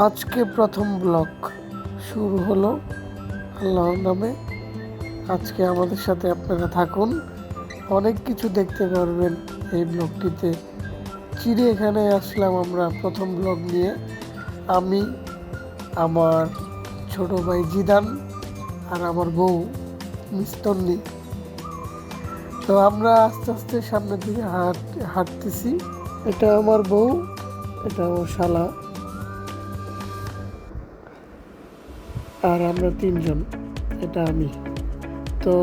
আজকে প্রথম ব্লগ শুরু হলো আল্লাহর নামে। আজকে আমাদের সাথে আপনারা থাকুন, অনেক কিছু দেখতে পারবেন এই ব্লগটিতে। চিড়িয়াখানায় আসলাম আমরা প্রথম ব্লগ নিয়ে। আমি, আমার ছোট ভাই জিদান আর আমার বউ মিস্তন্নি। তো আমরা আস্তে আস্তে সামনের দিকে হাঁটতেছি। এটা আমার বউ, এটা আমার শালা, আর আমরা তিনজন, এটা আমি। তো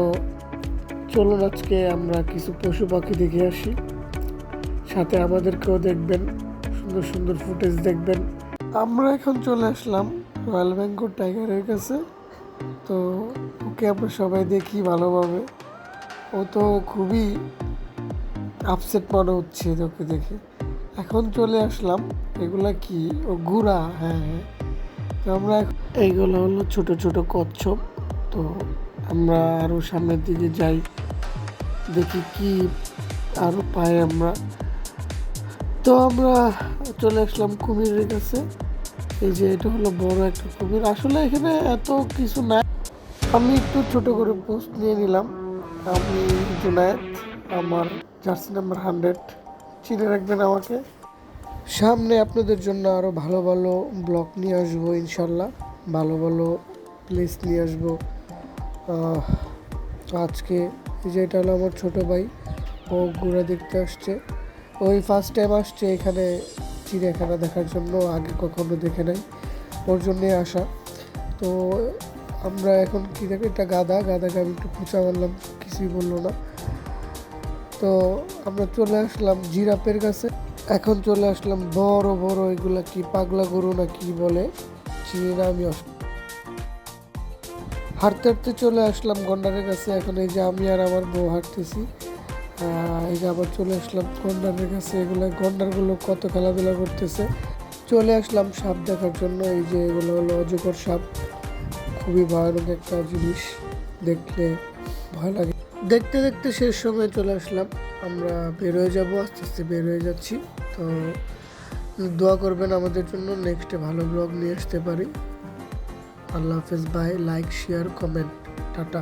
চলুন আজকে আমরা কিছু পশু পাখি দেখে আসি, সাথে আমাদেরকেও দেখবেন, সুন্দর সুন্দর ফুটেজ দেখবেন। আমরা এখন চলে আসলাম রয়্যাল বেঙ্গল টাইগারের কাছে। তো ওকে আমরা সবাই দেখি ভালোভাবে। ও তো খুবই আপসেট মনে হচ্ছে ওকে দেখে। এখন চলে আসলাম, এগুলা কি? ও ঘোড়া, হ্যাঁ হ্যাঁ। তো আমরা এইগুলো হলো ছোট ছোট কচ্ছপ। তো আমরা আরও সামনের দিকে যাই, দেখি কি আরও পাই আমরা। তো আমরা চলে আসলাম কুমিরের কাছে। এই যে এটা হলো বড় একটা কুমির। আসলে এখানে এত কিছু নাই, আমি একটু ছোট করে পোস্ট নিয়ে নিলাম। আমি জুনায়েদ, আমার জার্সি নাম্বার 100, চিনে রাখবেন আমাকে। সামনে আপনাদের জন্য আরও ভালো ভালো ব্লগ নিয়ে আসবো ইনশাল্লাহ, ভালো ভালো প্লেস নিয়ে আসবো। তো আজকে এই যে এটা হলো আমার ছোটো ভাই, ও ঘোড়া দেখতে আসছে। ওই ফার্স্ট টাইম আসছে এখানে চিড়িয়াখানা দেখার জন্য, আগে কখনো দেখে নাই, ওর জন্যে আসা। তো আমরা এখন কী দেখি, এটা গাদাকে আমি একটু খুঁচা মারলাম, কিছুই বললো না। তো আমরা চলে আসলাম জিরাফের কাছে। এখন চলে আসলাম বড় বড়, এগুলা কি পাগলা গরু না কি বলে, চিনি না আমি। হাঁটতে হাঁটতে চলে আসলাম গন্ডারের কাছে। এখন এই যে আমি আর আমার বউ হাঁটতেছি। এই যে আবার চলে আসলাম গন্ডারের কাছে। গন্ডারগুলো কত খেলাধুলা করতেছে। চলে আসলাম সাপ দেখার জন্য। এই যে এগুলো হলো অজগর সাপ, খুবই ভয়ানক একটা জিনিস, দেখলে ভয় লাগে। দেখতে দেখতে শেষ সময় চলে আসলাম। আমরা বের হয়ে যাবো, আস্তে আস্তে বের হয়ে যাচ্ছি। তো দোয়া করবেন আমাদের জন্য, নেক্সটে ভালো ব্লগ নিয়ে আসতে পারি। আল্লাহ হাফেজ, bye, like, share, comment, tata.